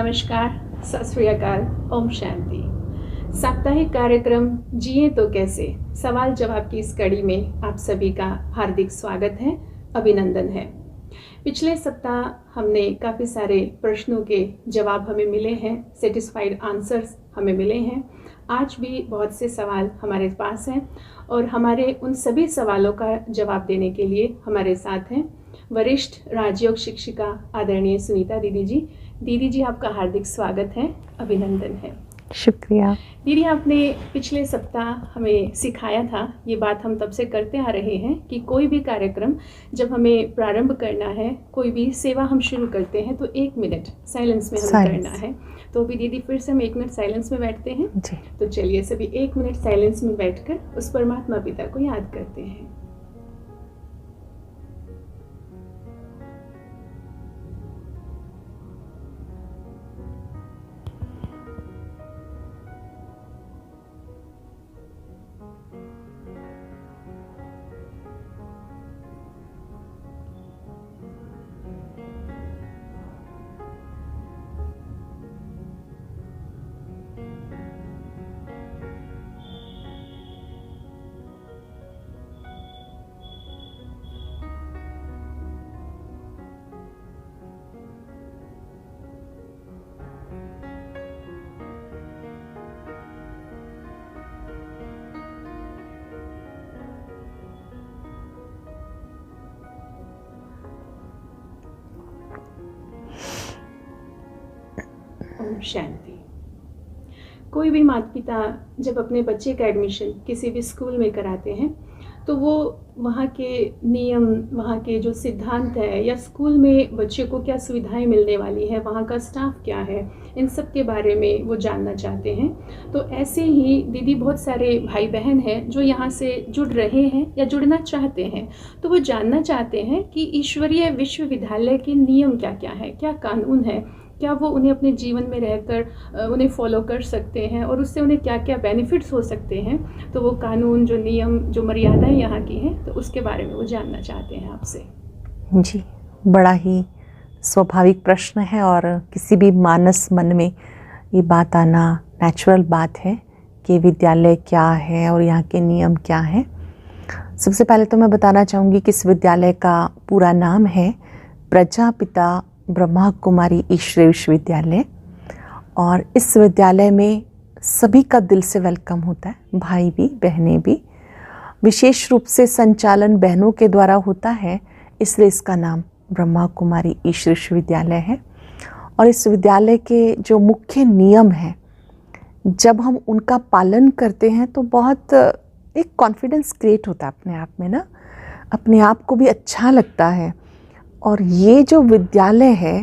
नमस्कार, सत श्री अकाल, ओम शांति। साप्ताहिक कार्यक्रम जिए तो कैसे सवाल जवाब की इस कड़ी में आप सभी का हार्दिक स्वागत है, अभिनंदन है। पिछले सप्ताह हमने काफ़ी सारे प्रश्नों के जवाब हमें मिले हैं, सेटिस्फाइड आंसर्स हमें मिले हैं। आज भी बहुत से सवाल हमारे पास हैं और हमारे उन सभी सवालों का जवाब देने के लिए हमारे साथ हैं वरिष्ठ राजयोग शिक्षिका आदरणीय सुनीता दीदी जी। दीदी जी, आपका हार्दिक स्वागत है, अभिनंदन है। शुक्रिया दीदी, आपने पिछले सप्ताह हमें सिखाया था, ये बात हम तब से करते आ रहे हैं कि कोई भी कार्यक्रम जब हमें प्रारंभ करना है, कोई भी सेवा हम शुरू करते हैं तो 1 मिनट साइलेंस में हमें करना है। तो अभी दीदी फिर से हम 1 मिनट साइलेंस में बैठते हैं जी। तो चलिए सभी 1 मिनट साइलेंस में बैठकर उस परमात्मा पिता को याद करते हैं। ओम शांति। कोई भी माता पिता जब अपने बच्चे का एडमिशन किसी भी स्कूल में कराते हैं तो वो वहाँ के नियम, वहाँ के जो सिद्धांत है या स्कूल में बच्चे को क्या सुविधाएं मिलने वाली है, वहाँ का स्टाफ क्या है, इन सब के बारे में वो जानना चाहते हैं। तो ऐसे ही दीदी बहुत सारे भाई बहन हैं जो यहाँ से जुड़ रहे हैं या जुड़ना चाहते हैं। तो वो जानना चाहते हैं कि ईश्वरीय विश्वविद्यालय के नियम क्या क्या है, क्या कानून है, क्या वो उन्हें अपने जीवन में रहकर उन्हें फॉलो कर सकते हैं और उससे उन्हें क्या क्या बेनिफिट्स हो सकते हैं। तो वो कानून, जो नियम, जो मर्यादाएं यहाँ की हैं, तो उसके बारे में वो जानना चाहते हैं आपसे। जी, बड़ा ही स्वाभाविक प्रश्न है और किसी भी मानस मन में ये बात आना नेचुरल बात है कि विद्यालय क्या है और यहाँ के नियम क्या हैं। सबसे पहले तो मैं बताना चाहूँगी कि इस विद्यालय का पूरा नाम है प्रजापिता ब्रह्मा कुमारी ईश्वरीय विश्वविद्यालय और इस विद्यालय में सभी का दिल से वेलकम होता है, भाई भी बहनें भी। विशेष रूप से संचालन बहनों के द्वारा होता है, इसलिए इसका नाम ब्रह्मा कुमारी ईश्वरीय विश्वविद्यालय है। और इस विद्यालय के जो मुख्य नियम हैं, जब हम उनका पालन करते हैं तो बहुत एक कॉन्फिडेंस क्रिएट होता है अपने आप में ना, अपने आप को भी अच्छा लगता है। और ये जो विद्यालय है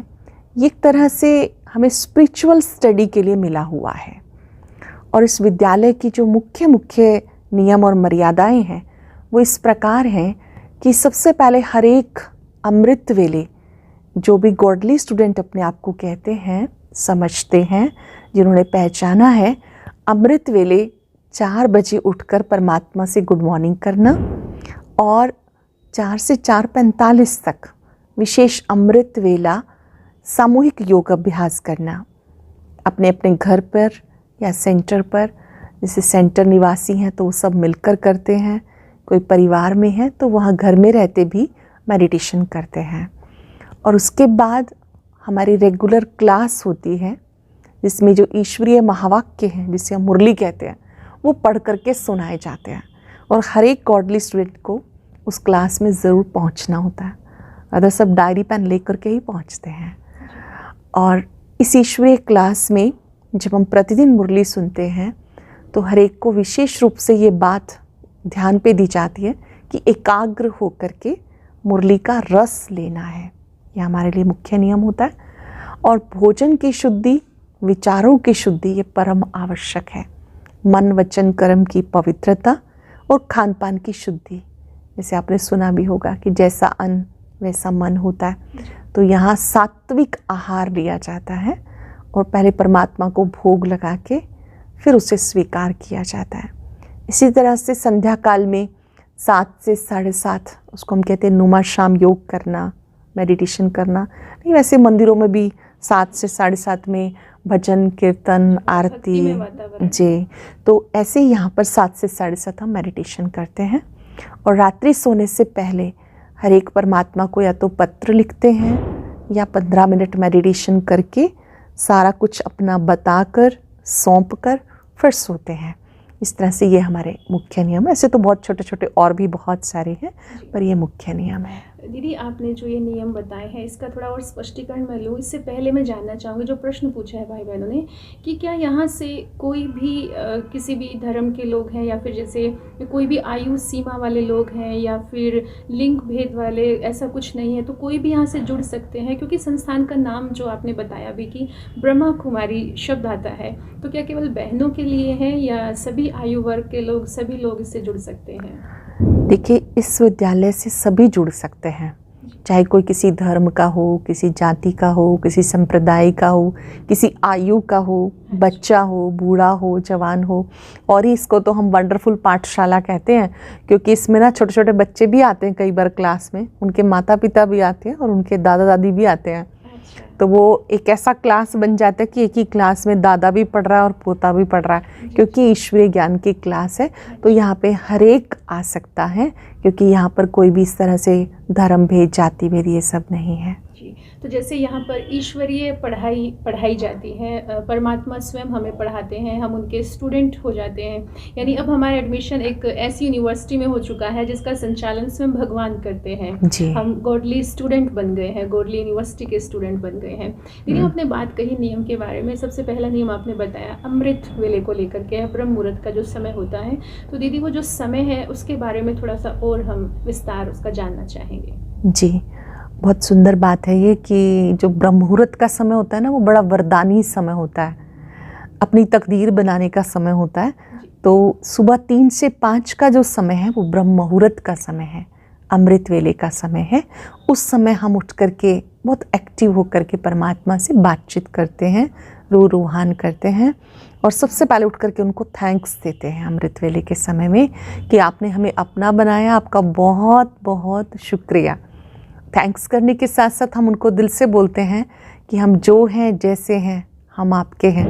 ये एक तरह से हमें स्पिरिचुअल स्टडी के लिए मिला हुआ है। और इस विद्यालय की जो मुख्य नियम और मर्यादाएं हैं वो इस प्रकार हैं कि सबसे पहले हर एक अमृत वेले, जो भी गॉडली स्टूडेंट अपने आप को कहते हैं, समझते हैं, जिन्होंने पहचाना है, अमृत वेले 4 बजे उठकर परमात्मा से गुड मॉर्निंग करना और 4 से 4:45 तक विशेष अमृत वेला सामूहिक योग अभ्यास करना अपने अपने घर पर या सेंटर पर। जैसे सेंटर निवासी हैं तो वो सब मिलकर करते हैं, कोई परिवार में है तो वहाँ घर में रहते भी मेडिटेशन करते हैं। और उसके बाद हमारी रेगुलर क्लास होती है जिसमें जो ईश्वरीय महावाक्य हैं, जिसे हम मुरली कहते हैं, वो पढ़ करके सुनाए जाते हैं। और हर एक गॉडली स्टूडेंट को उस क्लास में ज़रूर पहुँचना होता है, अदर सब डायरी पेन लेकर के ही पहुंचते हैं। और इस ईश्वरीय क्लास में जब हम प्रतिदिन मुरली सुनते हैं तो हर एक को विशेष रूप से ये बात ध्यान पे दी जाती है कि एकाग्र होकर के मुरली का रस लेना है, यह हमारे लिए मुख्य नियम होता है। और भोजन की शुद्धि, विचारों की शुद्धि ये परम आवश्यक है। मन वचन कर्म की पवित्रता और खान पान की शुद्धि, जैसे आपने सुना भी होगा कि जैसा अन्न वैसा मन होता है। तो यहाँ सात्विक आहार लिया जाता है और पहले परमात्मा को भोग लगा के फिर उसे स्वीकार किया जाता है। इसी तरह से संध्या काल में 7 से 7:30, उसको हम कहते हैं नुमा शाम योग करना, मेडिटेशन करना। नहीं, वैसे मंदिरों में भी 7 से 7:30 में भजन कीर्तन आरती। भक्तिमय वातावरण। जी, तो ऐसे ही यहाँ पर 7 से 7:30 हम मेडिटेशन करते हैं। और रात्रि सोने से पहले हर एक परमात्मा को या तो पत्र लिखते हैं या 15 मिनट मेडिटेशन करके सारा कुछ अपना बताकर सौंप कर फिर सोते हैं। इस तरह से ये हमारे मुख्य नियम है। ऐसे तो बहुत छोटे छोटे और भी बहुत सारे हैं, पर ये मुख्य नियम है। दीदी, आपने जो ये नियम बताए हैं इसका थोड़ा और स्पष्टीकरण मैं लूँ, इससे पहले मैं जानना चाहूँगी, जो प्रश्न पूछा है भाई बहनों ने, कि क्या यहाँ से कोई भी किसी भी धर्म के लोग हैं या फिर जैसे कोई भी आयु सीमा वाले लोग हैं या फिर लिंग भेद वाले, ऐसा कुछ नहीं है, तो कोई भी यहाँ से जुड़ सकते हैं? क्योंकि संस्थान का नाम जो आपने बताया अभी कि ब्रह्मा कुमारी शब्द आता है, तो क्या केवल बहनों के लिए है या सभी आयु वर्ग के लोग, सभी लोग इससे जुड़ सकते हैं? देखिए, इस विद्यालय से सभी जुड़ सकते हैं, चाहे कोई किसी धर्म का हो, किसी जाति का हो, किसी संप्रदाय का हो, किसी आयु का हो, बच्चा हो, बूढ़ा हो, जवान हो। और इसको तो हम वंडरफुल पाठशाला कहते हैं, क्योंकि इसमें ना छोटे छोटे बच्चे भी आते हैं कई बार क्लास में, उनके माता पिता भी आते हैं और उनके दादा दादी भी आते हैं। तो वो एक ऐसा क्लास बन जाता है कि एक ही क्लास में दादा भी पढ़ रहा है और पोता भी पढ़ रहा है, क्योंकि ईश्वरीय ज्ञान की क्लास है। तो यहाँ पे हर एक आ सकता है, क्योंकि यहाँ पर कोई भी इस तरह से धर्म भेद, जाति भेद ये सब नहीं है। जी, तो जैसे यहाँ पर ईश्वरीय पढ़ाई जाती है, परमात्मा स्वयं हमें पढ़ाते हैं, हम उनके स्टूडेंट हो जाते हैं। यानी अब हमारा एडमिशन एक ऐसी यूनिवर्सिटी में हो चुका है जिसका संचालन स्वयं भगवान करते हैं। जी। हम गॉडली स्टूडेंट बन गए हैं, गॉडली यूनिवर्सिटी के स्टूडेंट बन गए हैं। दीदी, आपने बात कही नियम के बारे में, सबसे पहला नियम आपने बताया अमृत वेले को लेकर के, ब्रह्म मुहूर्त का जो समय होता है। तो दीदी, वो जो समय है उसके बारे में थोड़ा सा और हम विस्तार उसका जानना चाहेंगे। जी, बहुत सुंदर बात है ये कि जो ब्रह्म मुहूर्त का समय होता है ना, वो बड़ा वरदानी समय होता है, अपनी तकदीर बनाने का समय होता है। तो सुबह 3 से 5 का जो समय है वो ब्रह्म मुहूर्त का समय है, अमृत वेले का समय है। उस समय हम उठ करके बहुत एक्टिव होकर के परमात्मा से बातचीत करते हैं, रूहान करते हैं और सबसे पहले उठ करके उनको थैंक्स देते हैं अमृत वेले के समय में कि आपने हमें अपना बनाया, आपका बहुत बहुत शुक्रिया। थैंक्स करने के साथ साथ हम उनको दिल से बोलते हैं कि हम जो हैं जैसे हैं हम आपके हैं।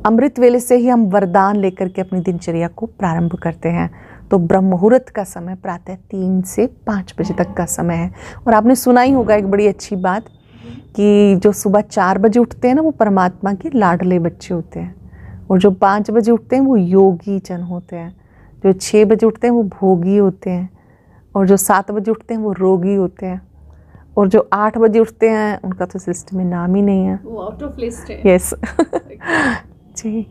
अमृत वेले से ही हम वरदान लेकर के अपनी दिनचर्या को प्रारंभ करते हैं। तो ब्रह्म मुहूर्त का समय प्रातः 3 से 5 बजे तक का समय है। और आपने सुना ही होगा एक बड़ी अच्छी बात कि जो सुबह 4 बजे उठते हैं ना, वो परमात्मा के लाडले बच्चे होते हैं, और जो 5 बजे उठते हैं वो योगी जन होते हैं, जो 6 बजे उठते हैं वो भोगी होते हैं, और जो 7 बजे उठते हैं वो रोगी होते हैं, और जो 8 बजे उठते हैं उनका तो लिस्ट में नाम ही नहीं है, वो आउट ऑफ लिस्ट है। यस। जी।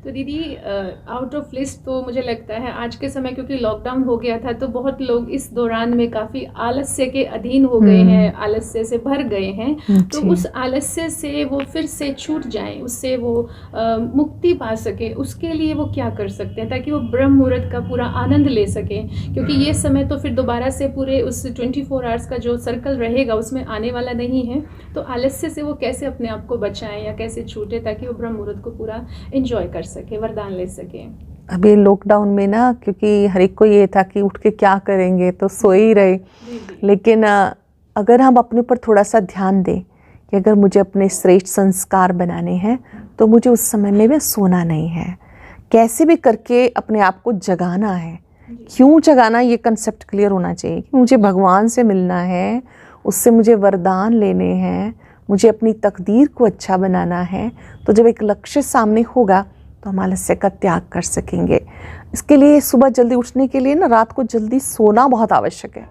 तो दीदी, आउट ऑफ लिस्ट तो मुझे लगता है आज के समय, क्योंकि लॉकडाउन हो गया था तो बहुत लोग इस दौरान में काफ़ी आलस्य के अधीन हो गए हैं, आलस्य से भर गए हैं। तो उस आलस्य से वो फिर से छूट जाएं, उससे वो मुक्ति पा सके, उसके लिए वो क्या कर सकते हैं ताकि वो ब्रह्म मुहूर्त का पूरा आनंद ले सकें? क्योंकि ये समय तो फिर दोबारा से पूरे उस 24 आवर्स का जो सर्कल रहेगा उसमें आने वाला नहीं है। तो आलस्य से वो कैसे अपने आप को बचाएं या कैसे छूटे ताकि वो ब्रह्म मुहूर्त को पूरा एंजॉय कर सके, वरदान ले सके? अभी लॉकडाउन में ना, क्योंकि हर एक को ये था कि उठ के क्या करेंगे, तो सो ही रहे। लेकिन अगर हम अपने ऊपर थोड़ा सा ध्यान दें कि अगर मुझे अपने श्रेष्ठ संस्कार बनाने हैं तो मुझे उस समय में भी सोना नहीं है, कैसे भी करके अपने आप को जगाना है। क्यों जगाना, ये कंसेप्ट क्लियर होना चाहिए कि मुझे भगवान से मिलना है, उससे मुझे वरदान लेने हैं, मुझे अपनी तकदीर को अच्छा बनाना है। तो जब एक लक्ष्य सामने होगा तो हम आलस्य का त्याग कर सकेंगे। इसके लिए सुबह जल्दी उठने के लिए ना, रात को जल्दी सोना बहुत आवश्यक है।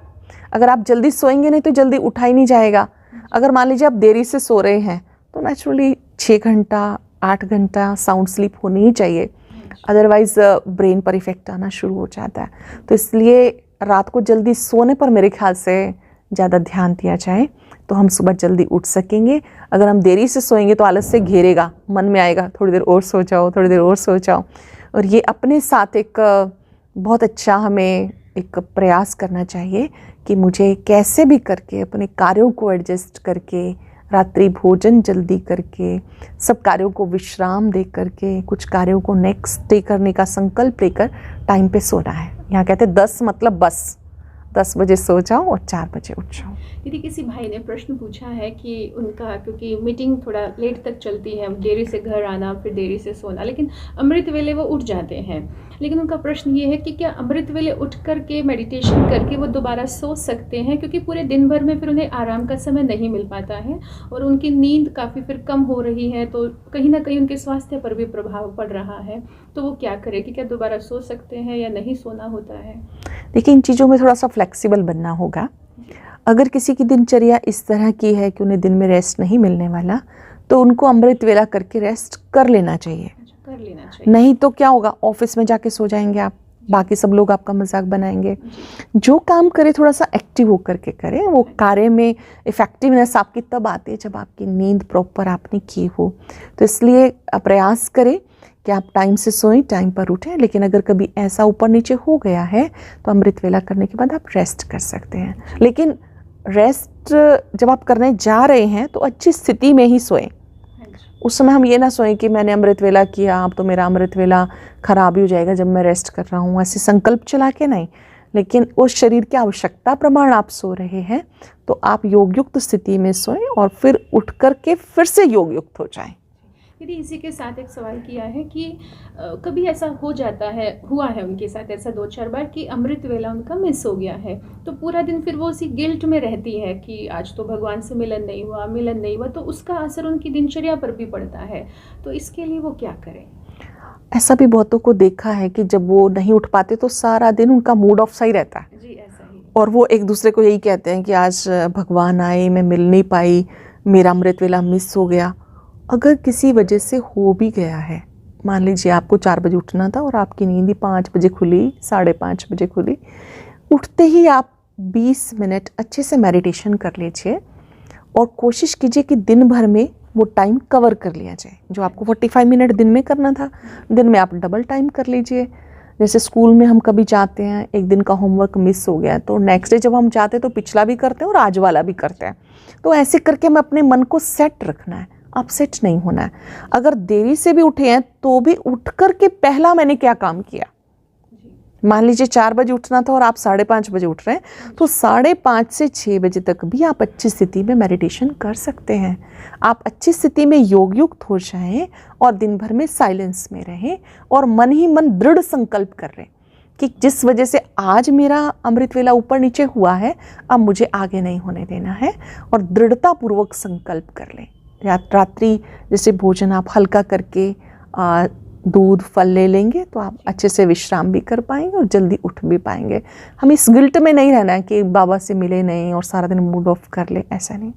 अगर आप जल्दी सोएंगे नहीं तो जल्दी उठा ही नहीं जाएगा। अगर मान लीजिए आप देरी से सो रहे हैं तो नेचुरली 6 घंटा 8 घंटा साउंड स्लीप होनी ही चाहिए, अदरवाइज ब्रेन पर इफेक्ट आना शुरू हो जाता है। तो इसलिए रात को जल्दी सोने पर मेरे ख्याल से ज़्यादा ध्यान दिया जाए तो हम सुबह जल्दी उठ सकेंगे। अगर हम देरी से सोएंगे तो आलस्य घेरेगा, मन में आएगा थोड़ी देर और सो जाओ, थोड़ी देर और सो जाओ। और ये अपने साथ एक बहुत अच्छा हमें एक प्रयास करना चाहिए कि मुझे कैसे भी करके अपने कार्यों को एडजस्ट करके, रात्रि भोजन जल्दी करके, सब कार्यों को विश्राम दे करके, कुछ कार्यों को नेक्स्ट डे करने का संकल्प लेकर टाइम पे सोना है। यहाँ कहते हैं 10 मतलब बस, 10 बजे सो जाओ और 4 बजे उठ जाओ। दीदी, किसी भाई ने प्रश्न पूछा है कि उनका, क्योंकि मीटिंग थोड़ा लेट तक चलती है, देरी से घर आना, फिर देरी से सोना, लेकिन अमृत वेले वो उठ जाते हैं। लेकिन उनका प्रश्न ये है कि क्या अमृत वेले उठ करके मेडिटेशन करके वो दोबारा सो सकते हैं, क्योंकि पूरे दिन भर में फिर उन्हें आराम का समय नहीं मिल पाता है और उनकी नींद काफ़ी फिर कम हो रही है, तो कहीं ना कहीं उनके स्वास्थ्य पर भी प्रभाव पड़ रहा है। तो वो क्या करें कि क्या दोबारा सो सकते हैं या नहीं सोना होता है? देखिए, इन चीज़ों में थोड़ा सा फ्लेक्सिबल बनना होगा। अगर किसी की दिनचर्या इस तरह की है कि उन्हें दिन में रेस्ट नहीं मिलने वाला, तो उनको अमृत वेला करके रेस्ट कर लेना चाहिए। कर लेना चाहिए। नहीं तो क्या होगा, ऑफिस में जाके सो जाएंगे आप, बाकी सब लोग आपका मजाक बनाएंगे। जो काम करे थोड़ा सा एक्टिव होकर के करें। वो कार्य में इफेक्टिवनेस आपकी तब आती है जब आपकी नींद प्रॉपर आपने की हो। तो इसलिए प्रयास करें कि आप टाइम से सोएं, टाइम पर उठें। लेकिन अगर कभी ऐसा ऊपर नीचे हो गया है तो अमृत वेला करने के बाद आप रेस्ट कर सकते हैं। लेकिन रेस्ट जब आप करने जा रहे हैं तो अच्छी स्थिति में ही सोएं। उस समय हम ये ना सोएं कि मैंने अमृत वेला किया, अब तो मेरा अमृत वेला खराब ही हो जाएगा जब मैं रेस्ट कर रहा हूँ, ऐसे संकल्प चला के नहीं। लेकिन उस शरीर की आवश्यकता प्रमाण आप सो रहे हैं तो आप योगयुक्त स्थिति में सोएं और फिर उठ कर के फिर से योगयुक्त हो जाएं। दीदी, इसी के साथ एक सवाल किया है कि कभी ऐसा हो जाता है, हुआ है उनके साथ ऐसा 2-4 बार कि अमृत वेला उनका मिस हो गया है, तो पूरा दिन फिर वो उसी गिल्ट में रहती है कि आज तो भगवान से मिलन नहीं हुआ, तो उसका असर उनकी दिनचर्या पर भी पड़ता है। तो इसके लिए वो क्या करें? ऐसा भी बहुतों को देखा है कि जब वो नहीं उठ पाते तो सारा दिन उनका मूड ऑफ सा ही रहता है। जी, ऐसा ही। और वो एक दूसरे को यही कहते हैं कि आज भगवान आए, मैं मिल नहीं पाई, मेरा अमृत वेला मिस हो गया। अगर किसी वजह से हो भी गया है, मान लीजिए आपको 4 बजे उठना था और आपकी नींद 5 बजे खुली, 5:30 बजे खुली, उठते ही आप 20 मिनट अच्छे से मेडिटेशन कर लीजिए और कोशिश कीजिए कि दिन भर में वो टाइम कवर कर लिया जाए। जो आपको 45 मिनट दिन में करना था, दिन में आप डबल टाइम कर लीजिए। जैसे स्कूल में हम कभी जाते हैं, एक दिन का होमवर्क मिस हो गया तो नेक्स्ट डे जब हम जाते हैं तो पिछला भी करते हैं और आज वाला भी करते हैं। तो ऐसे करके हमें अपने मन को सेट रखना है, अपसेट नहीं होना है। अगर देरी से भी उठे हैं तो भी उठ कर के पहला मैंने क्या काम किया, मान लीजिए 4 बजे उठना था और आप 5:30 बजे उठ रहे हैं, तो 5:30 से 6 बजे तक भी आप अच्छी स्थिति में मेडिटेशन कर सकते हैं। आप अच्छी स्थिति में योगयुक्त हो जाएं और दिन भर में साइलेंस में रहें और मन ही मन दृढ़ संकल्प कर रहे हैं कि जिस वजह से आज मेरा अमृत वेला ऊपर नीचे हुआ है, अब मुझे आगे नहीं होने देना है, और दृढ़तापूर्वक संकल्प कर लें। रात्रि जैसे भोजन आप हल्का करके दूध फल ले लेंगे तो आप अच्छे से विश्राम भी कर पाएंगे और जल्दी उठ भी पाएंगे। हम इस गिल्ट में नहीं रहना है कि बाबा से मिले नहीं और सारा दिन मूड ऑफ कर ले, ऐसा नहीं।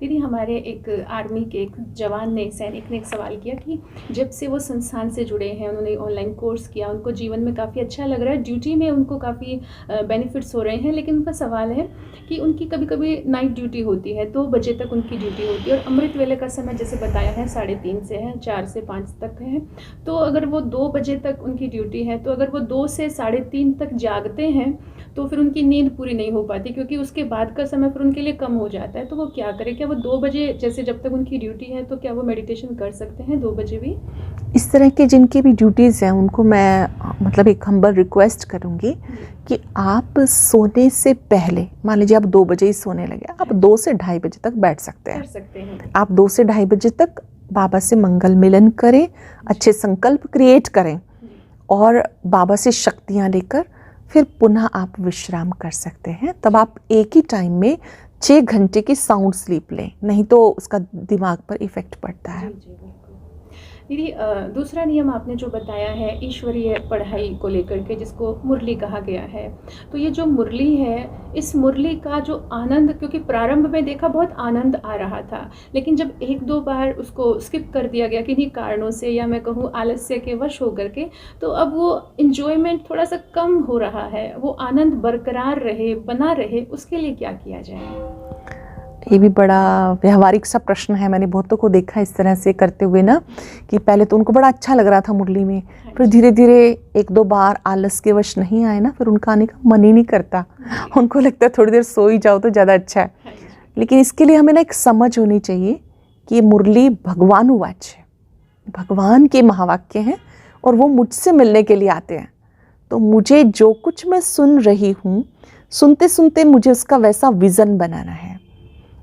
दीदी, हमारे एक आर्मी के एक जवान ने, सैनिक ने एक सवाल किया कि जब से वो संस्थान से जुड़े हैं, उन्होंने ऑनलाइन कोर्स किया, उनको जीवन में काफ़ी अच्छा लग रहा है, ड्यूटी में उनको काफ़ी बेनिफिट्स हो रहे हैं, लेकिन उनका सवाल है कि उनकी कभी कभी नाइट ड्यूटी होती है, 2 बजे तक उनकी ड्यूटी होती है और अमृत वेले का समय जैसे बताया है 3:30 से है, 4 से 5 तक है। तो अगर वो 2 बजे तक उनकी ड्यूटी है, तो अगर वो 2 से 3:30 तक जागते हैं तो फिर उनकी नींद पूरी नहीं हो पाती, क्योंकि उसके बाद का समय फिर उनके लिए कम हो जाता है। तो वो क्या करें? क्या वो 2 बजे, जैसे जब तक उनकी ड्यूटी है, तो क्या वो मेडिटेशन कर सकते हैं 2 बजे भी? इस तरह के जिनकी भी ड्यूटीज़ हैं उनको मैं मतलब एक हम्बल रिक्वेस्ट करूँगी कि आप सोने से पहले, मान लीजिए आप 2 बजे ही सोने लगे, आप 2 से 2:30 बजे तक बैठ सकते हैं। आप 2 से 2:30 बजे तक बाबा से मंगल मिलन करें, अच्छे संकल्प क्रिएट करें और बाबा से शक्तियाँ लेकर फिर पुनः आप विश्राम कर सकते हैं। तब आप एक ही टाइम में 6 घंटे की साउंड स्लीप लें, नहीं तो उसका दिमाग पर इफ़ेक्ट पड़ता है। दीदी, दूसरा नियम आपने जो बताया है ईश्वरीय पढ़ाई को लेकर के, जिसको मुरली कहा गया है, तो ये जो मुरली है, इस मुरली का जो आनंद, क्योंकि प्रारंभ में देखा बहुत आनंद आ रहा था, लेकिन जब 1-2 बार उसको स्किप कर दिया गया किन्हीं कारणों से, या मैं कहूँ आलस्य के वश होकर के, तो अब वो इन्जॉयमेंट थोड़ा सा कम हो रहा है। वो आनंद बरकरार रहे, बना रहे, उसके लिए क्या किया जाए? ये भी बड़ा व्यवहारिक सा प्रश्न है। मैंने बहुतों को देखा इस तरह से करते हुए ना, कि पहले तो उनको बड़ा अच्छा लग रहा था मुरली में, फिर धीरे धीरे 1-2 बार आलस के वश नहीं आए ना, फिर उनका आने का मन ही नहीं करता। उनको लगता है थोड़ी देर सो ही जाओ तो ज़्यादा अच्छा है। लेकिन इसके लिए हमें ना एक समझ होनी चाहिए कि ये मुरली भगवानुवाच है, भगवान के महावाक्य हैं और वो मुझसे मिलने के लिए आते हैं। तो मुझे जो कुछ मैं सुन रही हूँ सुनते सुनते मुझे उसका वैसा विज़न बनाना है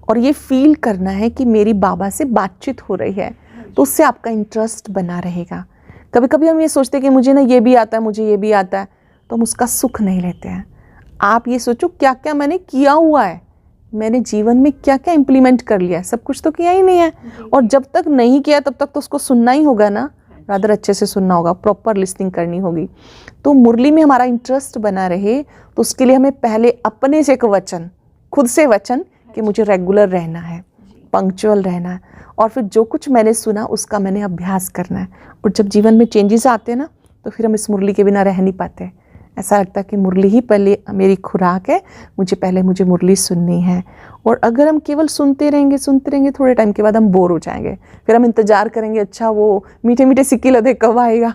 और ये फील करना है कि मेरी बाबा से बातचीत हो रही है, तो उससे आपका इंटरेस्ट बना रहेगा। कभी कभी हम ये सोचते हैं कि मुझे ना ये भी आता है, मुझे ये भी आता है, तो हम उसका सुख नहीं लेते हैं। आप ये सोचो क्या क्या मैंने किया हुआ है, मैंने जीवन में क्या क्या इम्प्लीमेंट कर लिया है, सब कुछ तो किया ही नहीं है। और जब तक नहीं किया तब तक तो उसको सुनना ही होगा ना, रादर अच्छे से सुनना होगा, प्रॉपर लिसनिंग करनी होगी। तो मुरली में हमारा इंटरेस्ट बना रहे तो उसके लिए हमें पहले अपने से एक वचन, खुद से वचन कि मुझे रेगुलर रहना है, पंक्चुअल रहना है, और फिर जो कुछ मैंने सुना उसका मैंने अभ्यास करना है। और जब जीवन में चेंजेस आते हैं ना, तो फिर हम इस मुरली के बिना रह नहीं पाते। ऐसा लगता है कि मुरली ही पहले मेरी खुराक है, मुझे मुरली सुननी है। और अगर हम केवल सुनते रहेंगे थोड़े टाइम के बाद हम बोर हो जाएंगे, फिर हम इंतज़ार करेंगे अच्छा वो मीठे मीठे सिक्की लदे कब आएगा।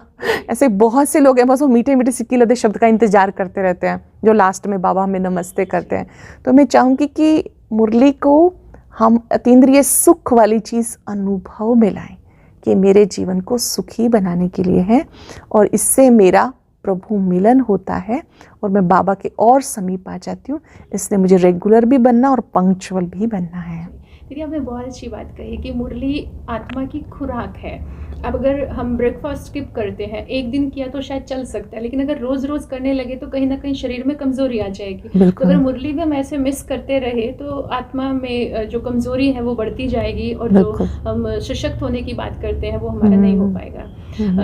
ऐसे बहुत से लोग हैं, बस वो मीठे मीठे सिक्की लदे शब्द का इंतज़ार करते रहते हैं, जो लास्ट में बाबा हमें नमस्ते करते हैं। तो मैं चाहूँगी कि मुरली को हम अतीन्द्रिय सुख वाली चीज़ अनुभव में लाएं कि मेरे जीवन को सुखी बनाने के लिए है, और इससे मेरा प्रभु मिलन होता है और मैं बाबा के और समीप आ जाती हूँ। इसलिए मुझे रेगुलर भी बनना और पंक्चुअल भी बनना है। दीदी आपने बहुत अच्छी बात कही कि मुरली आत्मा की खुराक है। अब अगर हम ब्रेकफास्ट स्किप करते हैं, एक दिन किया तो शायद चल सकता है, लेकिन अगर रोज़ रोज़ करने लगे तो कहीं ना कहीं शरीर में कमज़ोरी आ जाएगी। तो अगर मुरली भी हम ऐसे मिस करते रहे तो आत्मा में जो कमज़ोरी है वो बढ़ती जाएगी, और जो हम सशक्त होने की बात करते हैं वो हमारा नहीं हो पाएगा।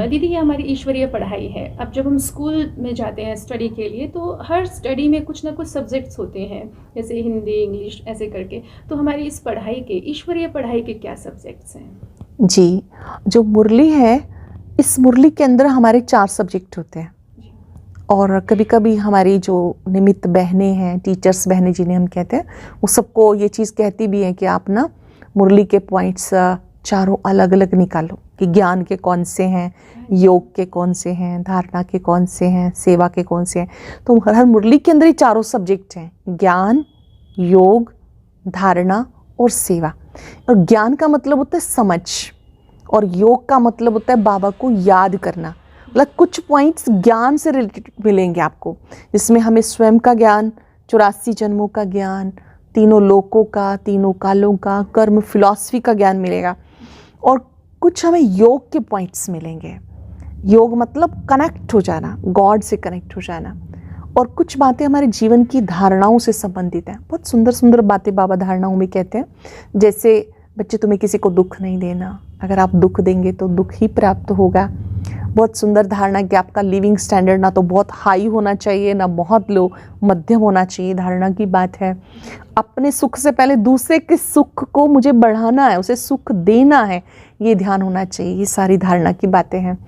दीदी ये हमारी ईश्वरीय पढ़ाई है। अब जब हम स्कूल में जाते हैं स्टडी के लिए, तो हर स्टडी में कुछ ना कुछ सब्जेक्ट्स होते हैं, जैसे हिंदी, इंग्लिश ऐसे करके। तो हमारी इस पढ़ाई के, ईश्वरीय पढ़ाई के क्या सब्जेक्ट्स हैं? जी, जो मुरली है, इस मुरली के अंदर हमारे 4 सब्जेक्ट होते हैं। और कभी कभी हमारी जो निमित्त बहनें हैं, टीचर्स बहनें जिन्हें हम कहते हैं, वो सबको ये चीज़ कहती भी हैं कि आप ना मुरली के पॉइंट्स चारों अलग अलग निकालो कि ज्ञान के कौन से हैं, योग के कौन से हैं, धारणा के कौन से हैं, सेवा के कौन से हैं। तो हर मुरली के अंदर ही 4 सब्जेक्ट हैं, ज्ञान, योग, धारणा और सेवा। और ज्ञान का मतलब होता है समझ, और योग का मतलब होता है बाबा को याद करना। मतलब कुछ पॉइंट्स ज्ञान से रिलेटेड मिलेंगे आपको, जिसमें हमें स्वयं का ज्ञान, 84 जन्मों का ज्ञान, तीनों लोकों का, तीनों कालों का, कर्म फिलॉसफी का ज्ञान मिलेगा। और कुछ हमें योग के पॉइंट्स मिलेंगे। योग मतलब कनेक्ट हो जाना, गॉड से कनेक्ट हो जाना। और कुछ बातें हमारे जीवन की धारणाओं से संबंधित हैं। बहुत सुंदर सुंदर बातें बाबा धारणाओं में कहते हैं, जैसे बच्चे तुम्हें किसी को दुख नहीं देना, अगर आप दुख देंगे तो दुख ही प्राप्त होगा। बहुत सुंदर धारणा कि आपका लिविंग स्टैंडर्ड ना तो बहुत हाई होना चाहिए, ना बहुत लो, मध्यम होना चाहिए, धारणा की बात है। अपने सुख से पहले दूसरे के सुख को मुझे बढ़ाना है, उसे सुख देना है, ये ध्यान होना चाहिए। ये सारी धारणा की बातें हैं।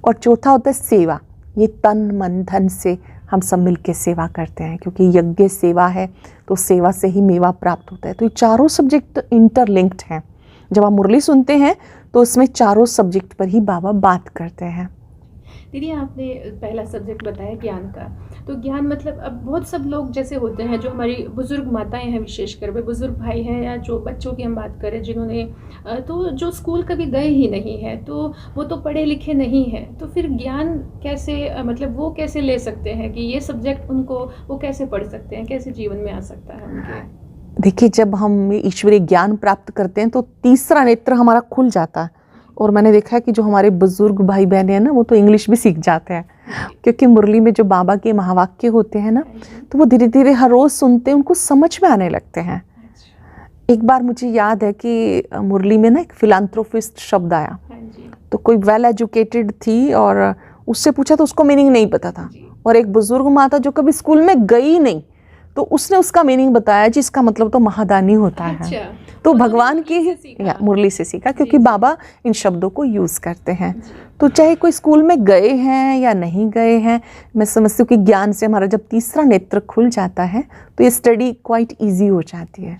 और चौथा होता है सेवा। ये तन मन धन से हम सब मिलके सेवा करते हैं, क्योंकि यज्ञ सेवा है, तो सेवा से ही मेवा प्राप्त होता है। तो ये चारों सब्जेक्ट इंटरलिंक्ड हैं। जब आप मुरली सुनते हैं तो इसमें चारों सब्जेक्ट पर ही बाबा बात करते हैं। दीदी आपने पहला सब्जेक्ट बताया ज्ञान का। तो ज्ञान मतलब अब बहुत सब लोग जैसे होते हैं, जो हमारी बुज़ुर्ग माताएं हैं, विशेषकर वे बुज़ुर्ग भाई हैं, या जो बच्चों की हम बात करें जिन्होंने तो जो स्कूल कभी गए ही नहीं हैं, तो वो तो पढ़े लिखे नहीं हैं। तो फिर ज्ञान कैसे मतलब वो कैसे ले सकते हैं कि ये सब्जेक्ट उनको वो कैसे पढ़ सकते हैं, कैसे जीवन में आ सकता है उनके? देखिए, जब हम ईश्वरीय ज्ञान प्राप्त करते हैं तो तीसरा नेत्र हमारा खुल जाता है। और मैंने देखा है कि जो हमारे बुजुर्ग भाई बहन हैं ना, वो तो इंग्लिश भी सीख जाते हैं, क्योंकि मुरली में जो बाबा के महावाक्य होते हैं ना, तो वो धीरे धीरे हर रोज़ सुनते हैं, उनको समझ में आने लगते हैं। एक बार मुझे याद है कि मुरली में ना एक फिलांथ्रोपिस्ट शब्द आया, तो कोई वेल एजुकेटेड थी और उससे पूछा तो उसको मीनिंग नहीं पता था। और एक बुजुर्ग माता जो कभी स्कूल में गई नहीं, तो उसने उसका मीनिंग बताया, जिसका मतलब तो महादानी होता है। तो भगवान की मुरली से सीखा, क्योंकि बाबा इन शब्दों को यूज़ करते हैं। तो चाहे कोई स्कूल में गए हैं या नहीं गए हैं, मैं समझती हूँ कि ज्ञान से हमारा जब तीसरा नेत्र खुल जाता है तो ये स्टडी क्वाइट ईजी हो जाती है।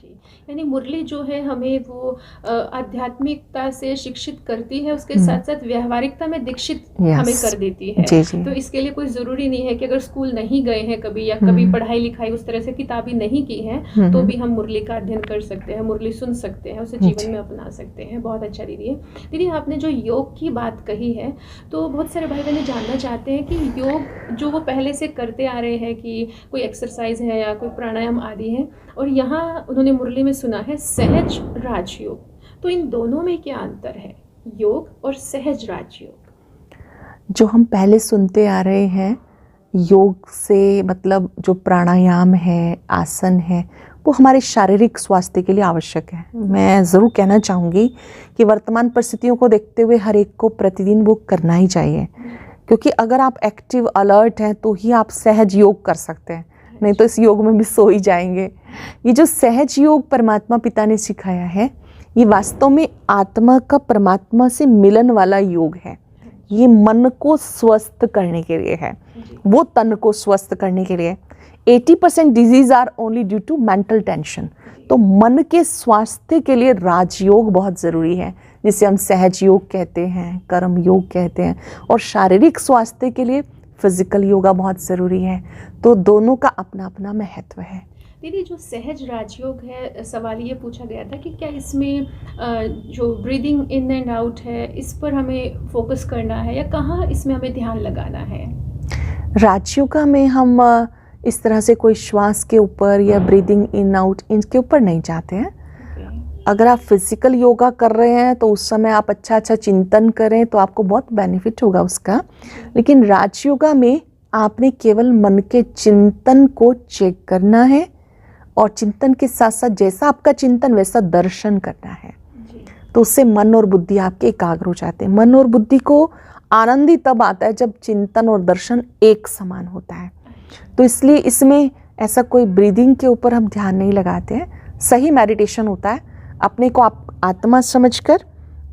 यानी मुरली जो है हमें वो आध्यात्मिकता से शिक्षित करती है, उसके साथ साथ व्यवहारिकता में दीक्षित हमें कर देती है। जी। तो इसके लिए कोई ज़रूरी नहीं है कि अगर स्कूल नहीं गए हैं कभी या कभी पढ़ाई लिखाई उस तरह से किताबी नहीं की है तो भी हम मुरली का अध्ययन कर सकते हैं, मुरली सुन सकते हैं, उसे जीवन में अपना सकते हैं। बहुत अच्छा दीदी। दीदी आपने जो योग की बात कही है तो बहुत सारे भाई बहन जानना चाहते हैं कि योग जो वो पहले से करते आ रहे हैं कि कोई एक्सरसाइज है या कोई प्राणायाम आदि है, और यहाँ उन्होंने मुरली में सुना है सहज राजयोग, तो इन दोनों में क्या अंतर है, योग और सहज राजयोग? जो हम पहले सुनते आ रहे हैं योग से मतलब जो प्राणायाम है, आसन है, वो हमारे शारीरिक स्वास्थ्य के लिए आवश्यक है। मैं ज़रूर कहना चाहूँगी कि वर्तमान परिस्थितियों को देखते हुए हर एक को प्रतिदिन वो करना ही चाहिए, क्योंकि अगर आप एक्टिव अलर्ट हैं तो ही आप सहज योग कर सकते हैं, नहीं तो इस योग में भी सो ही जाएंगे। ये जो सहज योग परमात्मा पिता ने सिखाया है, ये वास्तव में आत्मा का परमात्मा से मिलन वाला योग है। ये मन को स्वस्थ करने के लिए है, वो तन को स्वस्थ करने के लिए। 80% disease are only due to mental tension. तो मन के स्वास्थ्य के लिए राजयोग बहुत ज़रूरी है, जिसे हम सहज योग कहते हैं, कर्म योग कहते हैं, और शारीरिक स्वास्थ्य के लिए फिजिकल योगा बहुत ज़रूरी है। तो दोनों का अपना अपना महत्व है। दीदी जो सहज राजयोग है, सवाल ये पूछा गया था कि क्या इसमें जो ब्रीदिंग इन एंड आउट है इस पर हमें फोकस करना है या कहाँ इसमें हमें ध्यान लगाना है? राजयोगा में हम इस तरह से कोई श्वास के ऊपर या ब्रीदिंग इन आउट इनके ऊपर नहीं जाते हैं। अगर आप फिजिकल योगा कर रहे हैं तो उस समय आप अच्छा चिंतन करें तो आपको बहुत बेनिफिट होगा उसका। लेकिन राजयोगा में आपने केवल मन के चिंतन को चेक करना है, और चिंतन के साथ साथ जैसा आपका चिंतन वैसा दर्शन करना है। तो उससे मन और बुद्धि आपके एकाग्र हो जाते हैं। मन और बुद्धि को आनंद ही तब आता है जब चिंतन और दर्शन एक समान होता है। तो इसलिए इसमें ऐसा कोई ब्रीदिंग के ऊपर हम ध्यान नहीं लगाते हैं। सही मेडिटेशन होता है, अपने को आप आत्मा समझकर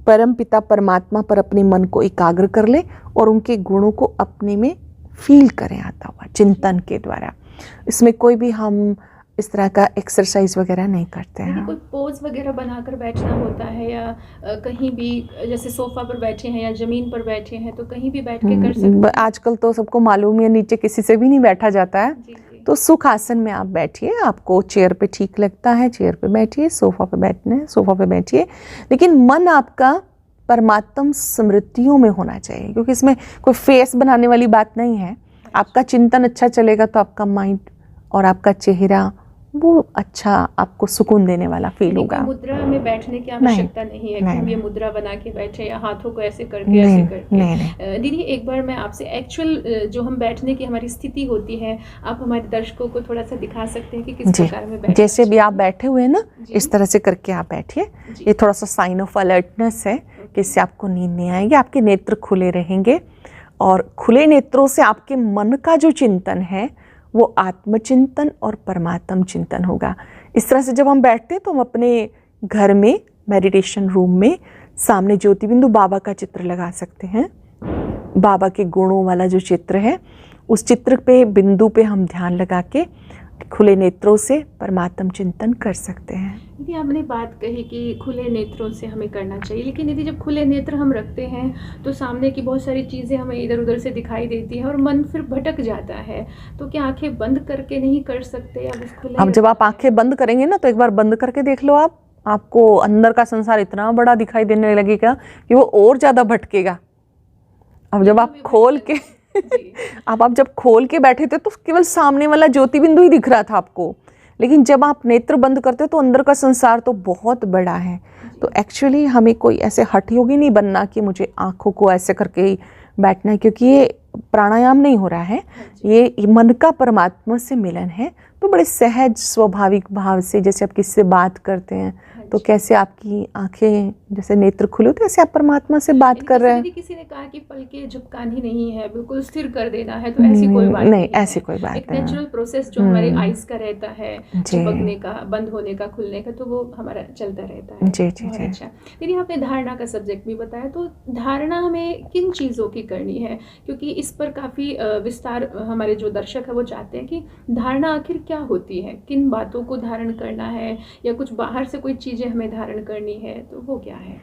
परम पिता परमात्मा पर अपने मन को एकाग्र कर ले और उनके गुणों को अपने में फील करें आता हुआ चिंतन के द्वारा। इसमें कोई भी हम इस तरह का एक्सरसाइज वगैरह नहीं करते हैं। कोई पोज वगैरह बनाकर बैठना होता है या कहीं भी जैसे सोफा पर बैठे हैं या ज़मीन पर बैठे हैं तो कहीं भी बैठ के कर सकते हैं? आजकल तो सबको मालूम है नीचे किसी से भी नहीं बैठा जाता है। जी। तो सुख आसन में आप बैठिए, आपको चेयर पे ठीक लगता है चेयर पे बैठिए, सोफा पे बैठना है सोफा पे बैठिए, लेकिन मन आपका परमात्म स्मृतियों में होना चाहिए, क्योंकि इसमें कोई फेस बनाने वाली बात नहीं है। आपका चिंतन अच्छा चलेगा तो आपका माइंड और आपका चेहरा वो अच्छा आपको सुकून देने वाला फील होगा। मुद्रा में बैठने की आवश्यकता नहीं है कि हम ये मुद्रा बना के बैठे या हाथों को ऐसे करके ऐसे करके। दीदी एक बार मैं आपसे एक्चुअल जो हम बैठने की हमारी स्थिति होती है, आप हमारे दर्शकों को थोड़ा सा दिखा सकते हैं कि किस प्रकार में बैठे? जैसे भी आप बैठे हुए हैं ना, इस तरह से करके आप बैठिए। ये थोड़ा सा साइन ऑफ अलर्टनेस है कि इससे आपको नींद नहीं आएगी, आपके नेत्र खुले रहेंगे, और खुले नेत्रों से आपके मन का जो चिंतन है वो आत्मचिंतन और परमात्म चिंतन होगा। इस तरह से जब हम बैठते हैं तो हम अपने घर में मेडिटेशन रूम में सामने ज्योति बिंदु बाबा का चित्र लगा सकते हैं। बाबा के गुणों वाला जो चित्र है उस चित्र पे बिंदु पे हम ध्यान लगा के खुले नेत्रों से परमात्म चिंतन कर सकते हैं। यदि आपने बात कही कि खुले नेत्रों से हमें करना चाहिए, लेकिन यदि जब खुले नेत्र हम रखते हैं तो सामने की बहुत सारी चीज़ें हमें इधर उधर से दिखाई देती हैं और मन फिर भटक जाता है, तो क्या आंखें बंद करके नहीं कर सकते? अब जब आप आंखें बंद करेंगे ना तो एक बार बंद करके देख लो, आपको अंदर का संसार इतना बड़ा दिखाई देने लगेगा कि वो और ज़्यादा भटकेगा। अब जब आप खोल के आप जब खोल के बैठे थे तो केवल सामने वाला ज्योति बिंदु ही दिख रहा था आपको, लेकिन जब आप नेत्र बंद करते हो तो अंदर का संसार तो बहुत बड़ा है। तो एक्चुअली हमें कोई ऐसे हठ योगी नहीं बनना कि मुझे आंखों को ऐसे करके ही बैठना है, क्योंकि ये प्राणायाम नहीं हो रहा है, ये मन का परमात्मा से मिलन है। तो बड़े सहज स्वाभाविक भाव से जैसे आप किसी से बात करते हैं तो कैसे आपकी आंखें जैसे नेत्र खुले तो ऐसे आप परमात्मा से बात कर रहे हैं। किसी ने कहा कि पलके झपकानी नहीं है, बिल्कुल स्थिर कर देना है, तो ऐसी कोई बात नहीं, ऐसी कोई बात एक नेचुरल प्रोसेस जो हमारे आइज का रहता है, झपकने का, बंद होने का, खुलने का, तो वो हमारा चलता रहता है। जी जी जी। अच्छा दीदी, आपने धारणा का सब्जेक्ट भी बताया, तो धारणा हमें किन चीज़ों की करनी है, क्योंकि इस पर काफ़ी विस्तार हमारे जो दर्शक है वो चाहते हैं कि धारणा आखिर क्या होती है, किन बातों को धारण करना है, या कुछ बाहर से कोई चीज़ें हमें धारण करनी है, तो वो क्या है?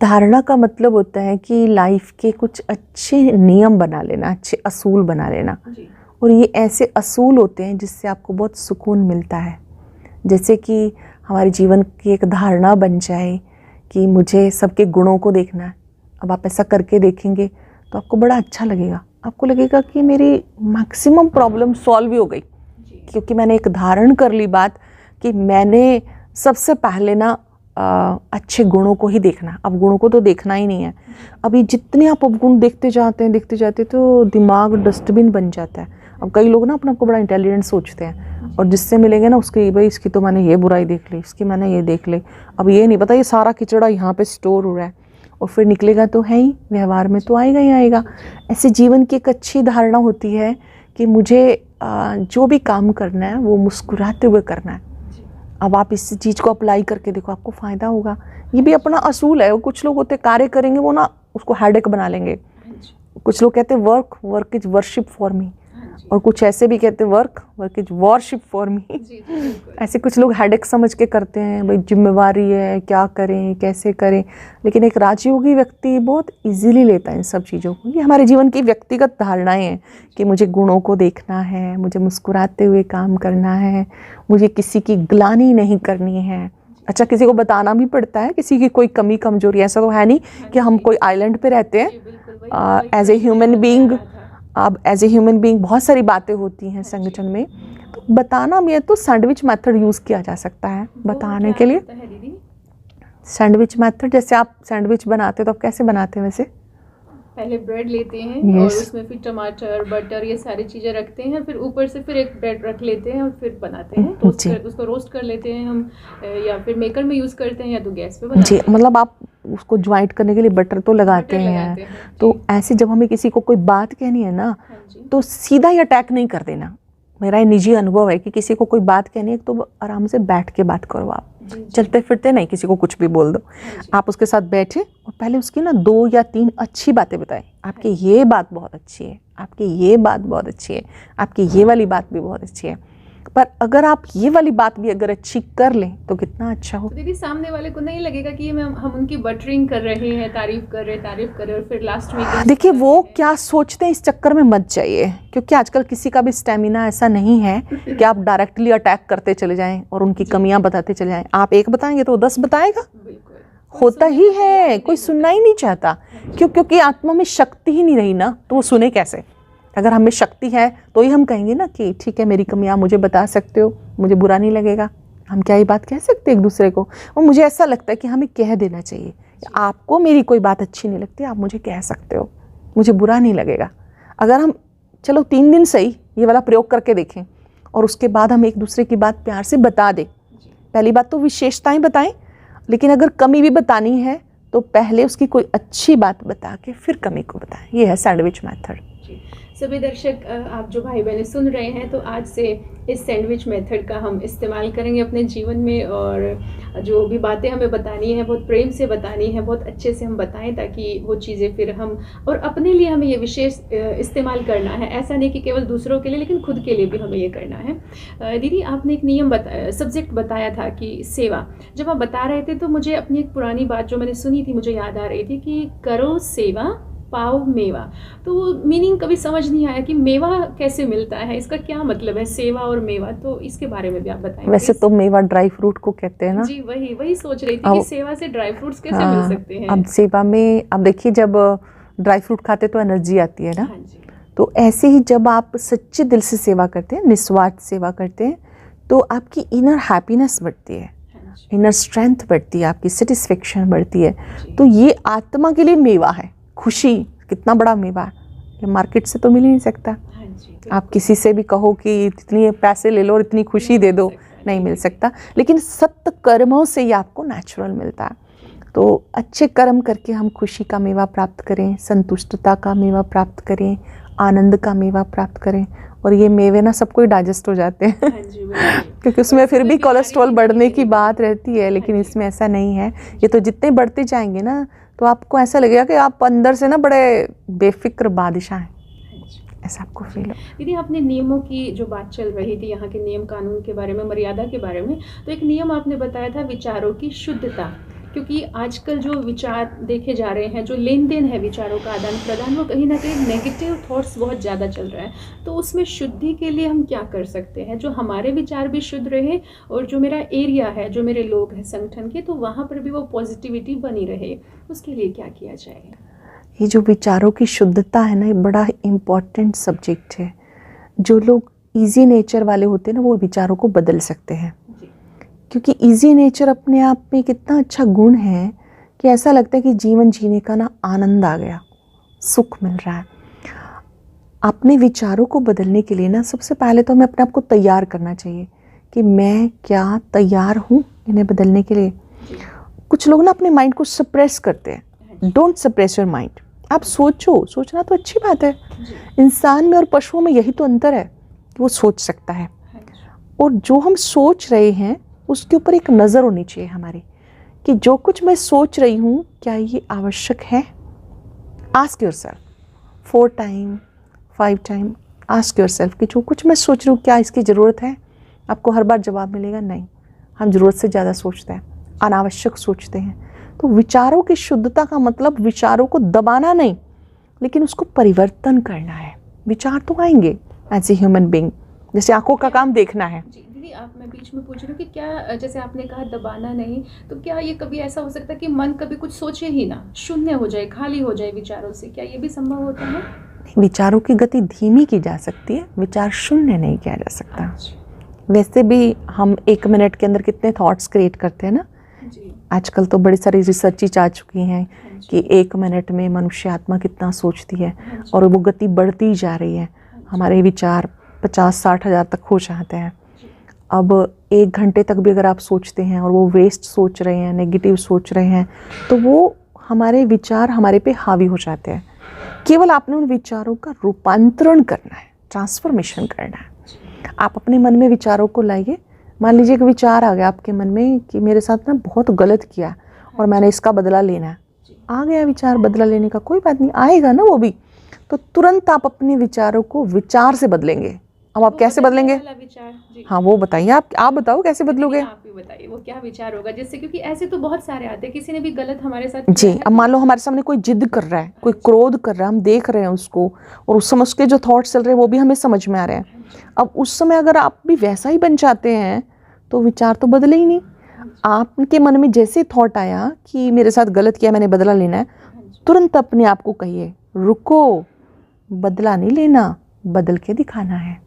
धारणा का मतलब होता है कि लाइफ के कुछ अच्छे नियम बना लेना, अच्छे असूल बना लेना जी। और ये ऐसे असूल होते हैं जिससे आपको बहुत सुकून मिलता है। जैसे कि हमारे जीवन की एक धारणा बन जाए कि मुझे सबके गुणों को देखना है। अब आप ऐसा करके देखेंगे तो आपको बड़ा अच्छा लगेगा, आपको लगेगा कि मेरी मैक्सिमम प्रॉब्लम सॉल्व ही हो गई, क्योंकि मैंने एक धारण कर ली बात कि मैंने सबसे पहले ना अच्छे गुणों को ही देखना। अब गुणों को तो देखना ही नहीं है। अभी जितने आप अवगुण देखते जाते तो दिमाग डस्टबिन बन जाता है। अब कई लोग ना अपने आपको बड़ा इंटेलिजेंट सोचते हैं और जिससे मिलेंगे ना उसकी, भाई इसकी तो मैंने ये बुराई देख ली, इसकी मैंने ये देख ली, अब ये नहीं पता ये सारा किचड़ा यहाँ पे स्टोर हो रहा है, और फिर निकलेगा तो है ही, व्यवहार में तो आएगा ही आएगा। ऐसे जीवन की एक अच्छी धारणा होती है कि मुझे जो भी काम करना है वो मुस्कुराते हुए करना है। अब आप इस चीज़ को अप्लाई करके देखो, आपको फ़ायदा होगा। ये भी अपना असूल है। कुछ लोग होते कार्य करेंगे वो ना उसको हेडेक बना लेंगे। कुछ लोग कहते हैं work is worship for me, और कुछ ऐसे भी कहते हैं work is worship for me. ऐसे कुछ लोग हेडेक समझ के करते हैं, भाई जिम्मेवारी है, क्या करें कैसे करें। लेकिन एक राजयोगी व्यक्ति बहुत इजीली लेता है इन सब चीज़ों को। ये हमारे जीवन की व्यक्तिगत धारणाएं हैं कि मुझे गुणों को देखना है, मुझे मुस्कुराते हुए काम करना है, मुझे किसी की ग्लानि नहीं करनी है। अच्छा, किसी को बताना भी पड़ता है, किसी की कोई कमी कमजोरी, ऐसा तो है नहीं कि हम कोई आइलैंड पे रहते हैं। एज ए ह्यूमन बीइंग, अब एज ए ह्यूमन बीइंग बहुत सारी बातें होती हैं संगठन में, तो बताना में तो सैंडविच मेथड यूज़ किया जा सकता है बताने के लिए। सैंडविच मेथड, जैसे आप सैंडविच बनाते हो तो आप कैसे बनाते हैं? वैसे पहले ब्रेड लेते हैं और उसमें फिर टमाटर, बटर, ये सारी चीज़ें रखते हैं, फिर ऊपर से फिर एक ब्रेड रख लेते हैं और फिर बनाते हैं। तो उसको रोस्ट कर लेते हैं हम, या फिर मेकर में यूज़ करते हैं, या तो गैस पे बनाते हैं। जी, मतलब आप उसको ज्वाइंट करने के लिए बटर तो लगाते हैं। तो ऐसे जब हमें किसी को कोई बात कहनी है ना, तो सीधा ही अटैक नहीं कर देना। मेरा ये निजी अनुभव है कि किसी को कोई बात कहनी है तो आराम से बैठ के बात करो। आप चलते फिरते नहीं किसी को कुछ भी बोल दो। आप उसके साथ बैठे और पहले उसकी ना 2 या 3 अच्छी बातें बताएं। आपकी ये बात बहुत अच्छी है, आपकी ये बात बहुत अच्छी है, आपकी ये वाली बात भी बहुत अच्छी है, पर अगर आप ये वाली बात भी अगर अच्छी कर लें तो कितना अच्छा हो। तो दीदी, सामने वाले को नहीं लगेगा कि हम उनकी बटरिंग कर रहे हैं, तारीफ कर रहे और फिर लास्ट में देखिए वो क्या सोचते हैं, इस चक्कर में मत जाइए, क्योंकि आजकल किसी का भी स्टेमिना ऐसा नहीं है कि आप डायरेक्टली अटैक करते चले जाएं और उनकी कमियां बताते चले जाएं। आप एक बताएंगे तो 10 बताएगा, होता ही है, कोई सुनना ही नहीं चाहता। क्योंकि आत्मा में शक्ति ही नहीं रही ना, तो वो सुने कैसे? अगर हमें शक्ति है तो ही हम कहेंगे ना कि ठीक है, मेरी कमियां मुझे बता सकते हो, मुझे बुरा नहीं लगेगा। हम क्या ये बात कह सकते एक दूसरे को? और मुझे ऐसा लगता है कि हमें कह देना चाहिए, आपको मेरी कोई बात अच्छी नहीं लगती, आप मुझे कह सकते हो, मुझे बुरा नहीं लगेगा। अगर हम चलो 3 दिन सही ये वाला प्रयोग करके देखें और उसके बाद हम एक दूसरे की बात प्यार से बता दें। पहली बात तो विशेषताएं बताएं, लेकिन अगर कमी भी बतानी है तो पहले उसकी कोई अच्छी बात बता के फिर कमी को बताएं। ये है सैंडविच मेथड। सभी दर्शक, आप जो भाई बहनें सुन रहे हैं, तो आज से इस सैंडविच मेथड का हम इस्तेमाल करेंगे अपने जीवन में, और जो भी बातें हमें बतानी है बहुत प्रेम से बतानी है, बहुत अच्छे से हम बताएं, ताकि वो चीज़ें फिर हम और अपने लिए हमें ये विशेष इस्तेमाल करना है। ऐसा नहीं कि केवल दूसरों के लिए, लेकिन खुद के लिए भी हमें ये करना है। दीदी, आपने एक नियम सब्जेक्ट बताया था कि सेवा। जब आप बता रहे थे तो मुझे अपनी एक पुरानी बात जो मैंने सुनी थी मुझे याद आ रही थी कि करो सेवा पाओ मेवा। तो मीनिंग कभी समझ नहीं आया कि मेवा कैसे मिलता है, इसका क्या मतलब है, सेवा और मेवा, तो इसके बारे में भी आप बताएं। वैसे तो मेवा ड्राई फ्रूट को कहते हैं ना। जी, वही सोच रही थी कि सेवा से ड्राई फ्रूट्स कैसे मिल सकते हैं। अब सेवा में, अब देखिए, जब ड्राई फ्रूट खाते तो एनर्जी आती है ना। तो ऐसे ही जब आप सच्चे दिल से सेवा करते हैं, निस्वार्थ सेवा करते हैं, तो आपकी इनर हैप्पीनेस बढ़ती है, इनर स्ट्रेंथ बढ़ती है, आपकी सेटिस्फेक्शन बढ़ती है। तो ये आत्मा के लिए मेवा है। खुशी कितना बड़ा मेवा है, ये मार्केट से तो मिल ही नहीं सकता। आप किसी से भी कहो कि इतनी पैसे ले लो और इतनी खुशी दे दो, नहीं मिल सकता, लेकिन सत्य कर्मों से ही आपको नेचुरल मिलता है। तो अच्छे कर्म करके हम खुशी का मेवा प्राप्त करें, संतुष्टता का मेवा प्राप्त करें, आनंद का मेवा प्राप्त करें। और ये मेवे ना सबको ही डाइजेस्ट हो जाते हैं हाँ जी, बिल्कुल। क्योंकि उसमें फिर भी कोलेस्ट्रॉल बीमारी बढ़ने नहीं की लगेगी। बात रहती है, लेकिन हाँ जी। इसमें ऐसा नहीं है। ये तो जितने बढ़ते जाएंगे ना, तो आपको ऐसा लगेगा कि आप अंदर से ना बड़े बेफिक्र बादशाह हैं, हाँ जी। ऐसा आपको फील हो। दीदी, आपने नियमों की जो बात चल रही थी, यहाँ के नियम कानून के बारे में, मर्यादा के बारे में, तो एक नियम आपने बताया था विचारों की शुद्धता, क्योंकि आजकल जो विचार देखे जा रहे हैं, जो लेन देन है विचारों का आदान प्रदान, वो कहीं ना कहीं नेगेटिव थॉट्स बहुत ज़्यादा चल रहा है। तो उसमें शुद्धि के लिए हम क्या कर सकते हैं, जो हमारे विचार भी शुद्ध रहे और जो मेरा एरिया है, जो मेरे लोग हैं संगठन के, तो वहाँ पर भी वो पॉजिटिविटी बनी रहे, उसके लिए क्या किया जाए? ये जो विचारों की शुद्धता है ना, ये बड़ा इम्पॉर्टेंट सब्जेक्ट है। जो लोग इजी नेचर वाले होते हैं ना, वो विचारों को बदल सकते हैं, जी। क्योंकि इजी नेचर अपने आप में कितना अच्छा गुण है कि ऐसा लगता है कि जीवन जीने का ना आनंद आ गया, सुख मिल रहा है। अपने विचारों को बदलने के लिए ना सबसे पहले तो हमें अपने आप को तैयार करना चाहिए कि मैं क्या तैयार हूँ इन्हें बदलने के लिए। जी। कुछ लोग ना अपने माइंड को सप्रेस करते हैं। Don't suppress your mind. आप सोचो, सोचना तो अच्छी बात है। जी। इंसान में और पशुओं में यही तो अंतर है कि वो सोच सकता है, हाँ जी। और जो हम सोच रहे हैं उसके ऊपर एक नज़र होनी चाहिए हमारी कि जो कुछ मैं सोच रही हूँ क्या ये आवश्यक है। Ask yourself 4 time 5 time, ask yourself कि जो कुछ मैं सोच रही हूँ क्या इसकी ज़रूरत है। आपको हर बार जवाब मिलेगा नहीं। हम ज़रूरत से ज़्यादा सोचते हैं, अनावश्यक सोचते हैं। तो विचारों की शुद्धता का मतलब विचारों को दबाना नहीं, लेकिन उसको परिवर्तन करना है। विचार तो आएंगे एज ए ह्यूमन बीइंग, जैसे आंखों का काम देखना है। जी दीदी, आप, मैं बीच में पूछ रही हूँ कि क्या, जैसे आपने कहा दबाना नहीं, तो क्या ये कभी ऐसा हो सकता है कि मन कभी कुछ सोचे ही ना, शून्य हो जाए, खाली हो जाए विचारों से, क्या ये भी संभव होता है? विचारों की गति धीमी की जा सकती है, विचार शून्य नहीं किया जा सकता। अच्छा। वैसे भी हम 1 मिनट के अंदर कितने थॉट्स क्रिएट करते हैं ना। जी। आजकल तो बड़ी सारी रिसर्चेज आ चुकी हैं हाँ जी। कि 1 मिनट में मनुष्य आत्मा कितना सोचती है, हाँ जी। और वो गति बढ़ती जा रही है। हमारे विचार 50-60 हज़ार तक हो जाते हैं। जी। अब 1 घंटे तक भी अगर आप सोचते हैं और वो वेस्ट सोच रहे हैं, नेगेटिव सोच रहे हैं, तो वो हमारे विचार हमारे पे हावी हो जाते हैं। केवल आपने उन विचारों का रूपांतरण करना है, ट्रांसफॉर्मेशन करना है। आप अपने मन में विचारों को लाइए। मान लीजिए कि विचार आ गया आपके मन में कि मेरे साथ ना बहुत गलत किया और मैंने इसका बदला लेना है। आ गया विचार बदला लेने का, कोई बात नहीं, आएगा ना वो भी। तो तुरंत आप अपने विचारों को विचार से बदलेंगे। अब आप कैसे बदलेंगे? विचार, जी। हाँ वो बताइए, आप बताओ कैसे बदलोगे? आप ही बताइए वो क्या विचार होगा, जिससे, क्योंकि ऐसे तो बहुत सारे आते हैं, किसी ने भी गलत हमारे साथ जी। किया है अब मान लो हमारे सामने कोई जिद कर रहा है, कोई क्रोध कर रहा है, हम देख रहे हैं उसको, और उस समय उसके जो थॉट्स चल रहे हैं वो भी हमें समझ में आ रहे हैं। अब उस समय अगर आप भी वैसा ही बन जाते हैं तो विचार तो बदले ही नहीं। आपके मन में जैसे थॉट आया कि मेरे साथ गलत किया, मैंने बदला लेना है, तुरंत अपने आप को कहिए रुको, बदला नहीं लेना, बदल के दिखाना है।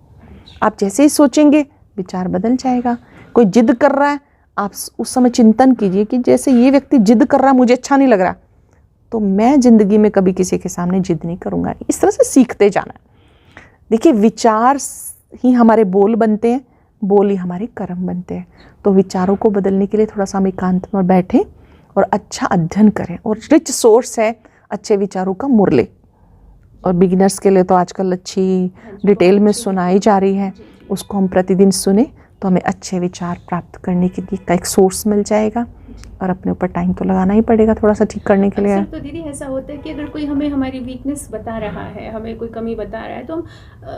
आप जैसे ही सोचेंगे विचार बदल जाएगा। कोई जिद कर रहा है, आप उस समय चिंतन कीजिए कि जैसे ये व्यक्ति जिद कर रहा है, मुझे अच्छा नहीं लग रहा, तो मैं ज़िंदगी में कभी किसी के सामने जिद नहीं करूँगा। इस तरह से सीखते जाना है। देखिए, विचार ही हमारे बोल बनते हैं, बोल ही हमारे कर्म बनते हैं। तो विचारों को बदलने के लिए थोड़ा सा हम एकांत में बैठें और अच्छा अध्ययन करें। और रिच सोर्स है अच्छे विचारों का मुरली, और बिगिनर्स के लिए तो आजकल अच्छी डिटेल में सुनाई जा रही है। उसको हम प्रतिदिन सुने तो हमें अच्छे विचार प्राप्त करने के लिए का एक सोर्स मिल जाएगा। और अपने ऊपर टाइम तो लगाना ही पड़ेगा थोड़ा सा ठीक करने के लिए। अक्सर तो दीदी ऐसा होता है कि अगर कोई हमें हमारी वीकनेस बता रहा है, हमें कोई कमी बता रहा है, तो हम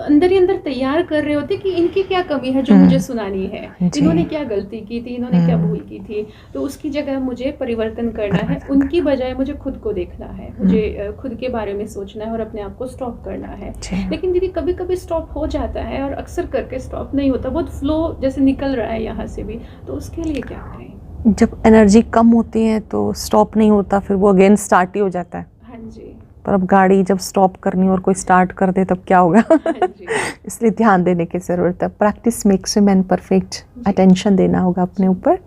अंदर ही अंदर तैयार कर रहे होते कि इनकी क्या कमी है जो मुझे सुनानी है, इन्होंने क्या गलती की थी, इन्होंने क्या भूल की थी, तो उसकी जगह मुझे परिवर्तन करना है। उनकी बजाय मुझे खुद को देखना है, मुझे खुद के बारे में सोचना है और अपने आप को स्टॉप करना है। लेकिन दीदी कभी कभी स्टॉप हो जाता है और अक्सर करके स्टॉप नहीं होता, बहुत फ्लो जैसे निकल रहा है यहाँ से भी, तो उसके लिए क्या करें? जब एनर्जी कम होती है तो स्टॉप नहीं होता, फिर वो अगेन स्टार्ट ही हो जाता है। हाँ जी। पर अब गाड़ी जब स्टॉप करनी और कोई स्टार्ट कर दे तब क्या होगा? हाँ जी। इसलिए ध्यान देने की ज़रूरत है। Practice makes a man perfect. Attention देना होगा अपने ऊपर।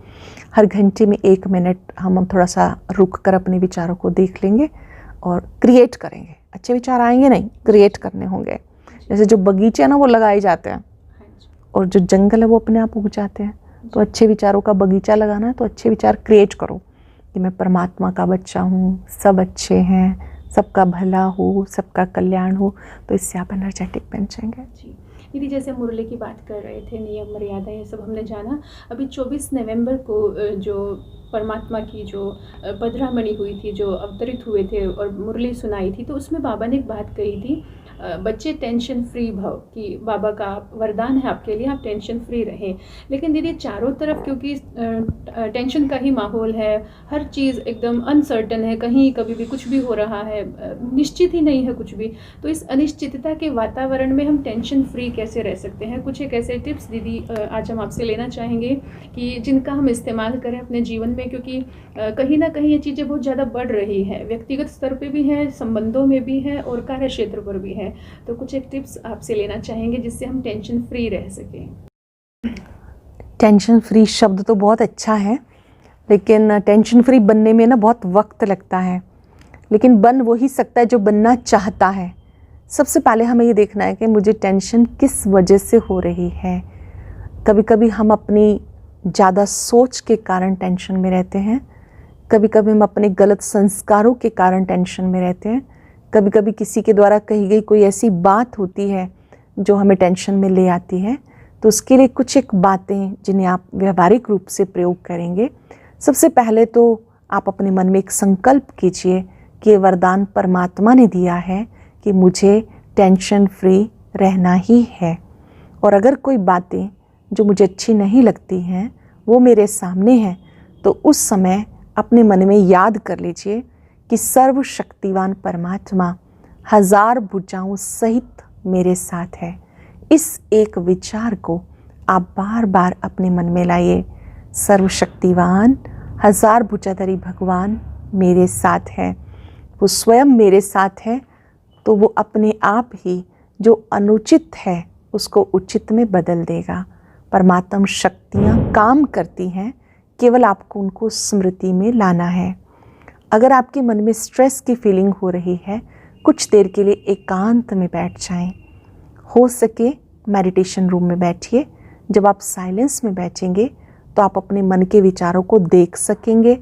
हर घंटे में 1 मिनट हम थोड़ा सा रुक कर अपने विचारों को देख लेंगे और क्रिएट करेंगे। अच्छे विचार आएंगे नहीं, क्रिएट करने होंगे। जैसे जो बगीचे हैं ना वो लगाए जाते हैं, और जो जंगल है वो अपने आप उग जाते हैं। तो अच्छे विचारों का बगीचा लगाना है तो अच्छे विचार क्रिएट करो कि मैं परमात्मा का बच्चा हूँ, सब अच्छे हैं, सबका भला हो, सबका कल्याण हो, तो इससे आप एनर्जेटिक बन जाएंगे। जी दीदी, जैसे मुरली की बात कर रहे थे, नियम मर्यादा ये सब हमने जाना। अभी 24 नवंबर को जो परमात्मा की जो बद्रामणि हुई थी, जो अवतरित हुए थे और मुरली सुनाई थी, तो उसमें बाबा ने एक बात कही थी, बच्चे टेंशन फ्री भव, कि बाबा का वरदान है आपके लिए, आप टेंशन फ्री रहें। लेकिन दीदी चारों तरफ क्योंकि टेंशन का ही माहौल है, हर चीज़ एकदम अनसर्टन है, कहीं कभी भी कुछ भी हो रहा है, निश्चित ही नहीं है कुछ भी। तो इस अनिश्चितता के वातावरण में हम टेंशन फ्री कैसे रह सकते हैं? कुछ एक ऐसे टिप्स दीदी आज हम आपसे लेना चाहेंगे कि जिनका हम इस्तेमाल करें अपने जीवन में, क्योंकि कहीं ना कहीं ये चीज़ें बहुत ज़्यादा बढ़ रही है, व्यक्तिगत स्तर पे भी है, संबंधों में भी है और कार्य क्षेत्र पर भी है। तो कुछ एक टिप्स आपसे लेना चाहेंगे जिससे हम टेंशन फ्री रह सकें। टेंशन फ्री शब्द तो बहुत अच्छा है, लेकिन टेंशन फ्री बनने में ना बहुत वक्त लगता है, लेकिन बन वही सकता है जो बनना चाहता है। सबसे पहले हमें ये देखना है कि मुझे टेंशन किस वजह से हो रही है। कभी कभी हम अपनी ज़्यादा सोच के कारण टेंशन में रहते हैं, कभी कभी हम अपने गलत संस्कारों के कारण टेंशन में रहते हैं, कभी कभी किसी के द्वारा कही गई कोई ऐसी बात होती है जो हमें टेंशन में ले आती है। तो उसके लिए कुछ एक बातें जिन्हें आप व्यवहारिक रूप से प्रयोग करेंगे। सबसे पहले तो आप अपने मन में एक संकल्प कीजिए कि ये वरदान परमात्मा ने दिया है कि मुझे टेंशन फ्री रहना ही है, और अगर कोई बातें जो मुझे अच्छी नहीं लगती हैं वो मेरे सामने हैं, तो उस समय अपने मन में याद कर लीजिए कि सर्वशक्तिवान परमात्मा 1000 भुजाओं सहित मेरे साथ है। इस एक विचार को आप बार बार अपने मन में लाइए। सर्वशक्तिवान 1000 भुजाधारी भगवान मेरे साथ है, वो स्वयं मेरे साथ है, तो वो अपने आप ही जो अनुचित है उसको उचित में बदल देगा। परमात्म शक्तियाँ काम करती हैं, केवल आपको उनको स्मृति में लाना है। अगर आपके मन में स्ट्रेस की फीलिंग हो रही है, कुछ देर के लिए एकांत में बैठ जाएं। हो सके मेडिटेशन रूम में बैठिए। जब आप साइलेंस में बैठेंगे तो आप अपने मन के विचारों को देख सकेंगे,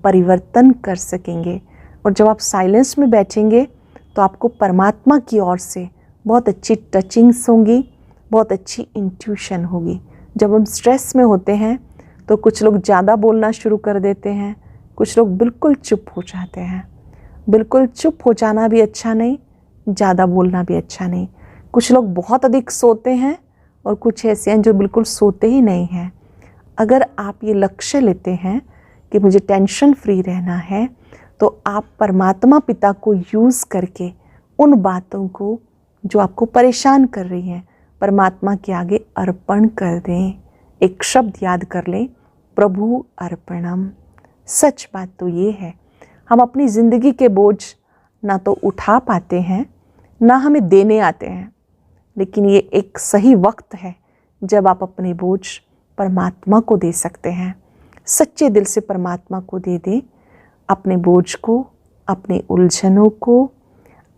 परिवर्तन कर सकेंगे, और जब आप साइलेंस में बैठेंगे तो आपको परमात्मा की ओर से बहुत अच्छी टचिंग्स होंगी, बहुत अच्छी इंट्यूशन होगी। जब हम स्ट्रेस में होते हैं तो कुछ लोग ज़्यादा बोलना शुरू कर देते हैं, कुछ लोग बिल्कुल चुप हो जाते हैं। बिल्कुल चुप हो जाना भी अच्छा नहीं, ज़्यादा बोलना भी अच्छा नहीं। कुछ लोग बहुत अधिक सोते हैं और कुछ ऐसे हैं जो बिल्कुल सोते ही नहीं हैं। अगर आप ये लक्ष्य लेते हैं कि मुझे टेंशन फ्री रहना है, तो आप परमात्मा पिता को यूज़ करके उन बातों को जो आपको परेशान कर रही हैं परमात्मा के आगे अर्पण कर दें। एक शब्द याद कर लें, प्रभु अर्पणम। सच बात तो ये है, हम अपनी ज़िंदगी के बोझ ना तो उठा पाते हैं, ना हमें देने आते हैं, लेकिन ये एक सही वक्त है जब आप अपने बोझ परमात्मा को दे सकते हैं। सच्चे दिल से परमात्मा को दे दें अपने बोझ को, अपनी उलझनों को,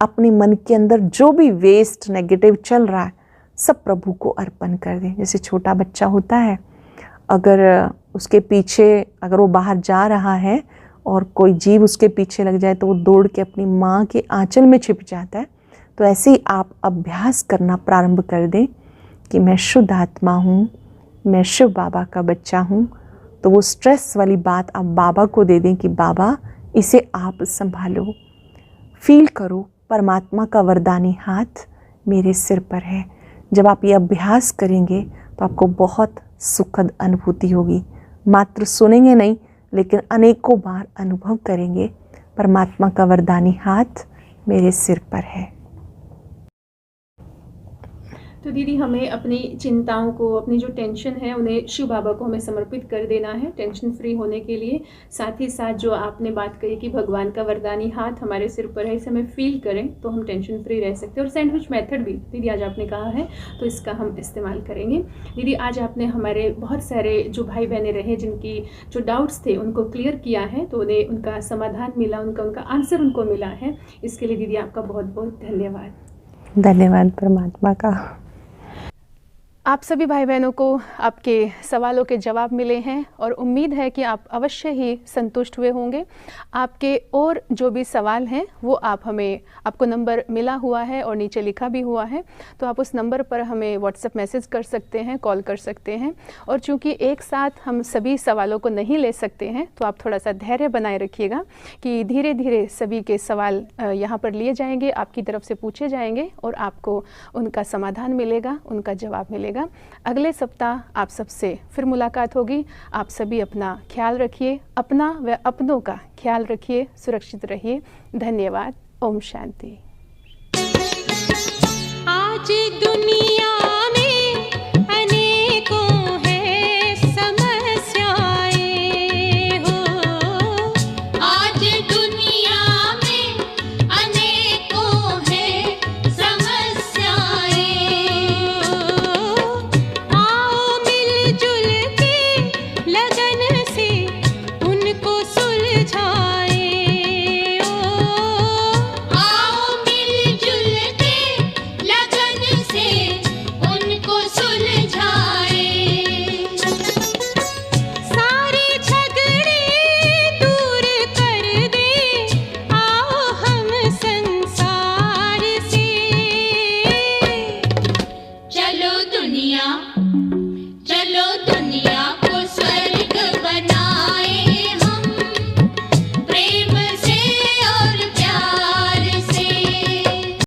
अपने मन के अंदर जो भी वेस्ट नेगेटिव चल रहा है सब प्रभु को अर्पण कर दें। जैसे छोटा बच्चा होता है, अगर उसके पीछे अगर वो बाहर जा रहा है और कोई जीव उसके पीछे लग जाए तो वो दौड़ के अपनी माँ के आंचल में छिप जाता है। तो ऐसे ही आप अभ्यास करना प्रारंभ कर दें कि मैं शुद्ध आत्मा हूँ, मैं शिव बाबा का बच्चा हूँ। तो वो स्ट्रेस वाली बात आप बाबा को दे दें कि बाबा इसे आप संभालो। फील करो परमात्मा का वरदानी हाथ मेरे सिर पर है। जब आप ये अभ्यास करेंगे तो आपको बहुत सुखद अनुभूति होगी। मात्र सुनेंगे नहीं, लेकिन अनेकों बार अनुभव करेंगे, परमात्मा का वरदानी हाथ मेरे सिर पर है। तो दीदी हमें अपनी चिंताओं को, अपनी जो टेंशन है उन्हें शिव बाबा को हमें समर्पित कर देना है टेंशन फ्री होने के लिए। साथ ही साथ जो आपने बात कही कि भगवान का वरदानी हाथ हमारे सिर पर है, इसे हमें फील करें तो हम टेंशन फ्री रह सकते हैं। और सैंडविच मेथड भी दीदी आज आपने कहा है, तो इसका हम इस्तेमाल करेंगे। दीदी आज आपने हमारे बहुत सारे जो भाई बहनें रहे जिनकी जो डाउट्स थे उनको क्लियर किया है, तो उन्हें उनका समाधान मिला, उनका आंसर उनको मिला है। इसके लिए दीदी आपका बहुत बहुत धन्यवाद। धन्यवाद परमात्मा का। आप सभी भाई बहनों को आपके सवालों के जवाब मिले हैं और उम्मीद है कि आप अवश्य ही संतुष्ट हुए होंगे। आपके और जो भी सवाल हैं वो आपको नंबर मिला हुआ है और नीचे लिखा भी हुआ है, तो आप उस नंबर पर हमें व्हाट्सएप मैसेज कर सकते हैं, कॉल कर सकते हैं। और चूँकि एक साथ हम सभी सवालों को नहीं ले सकते हैं, तो आप थोड़ा सा धैर्य बनाए रखिएगा कि धीरे धीरे सभी के सवाल यहाँ पर लिए जाएंगे, आपकी तरफ से पूछे जाएंगे और आपको उनका समाधान मिलेगा, उनका जवाब मिलेगा। अगले सप्ताह आप सबसे फिर मुलाकात होगी। आप सभी अपना ख्याल रखिए, अपना व अपनों का ख्याल रखिए, सुरक्षित रहिए। धन्यवाद। ओम शांति। आज दुनिया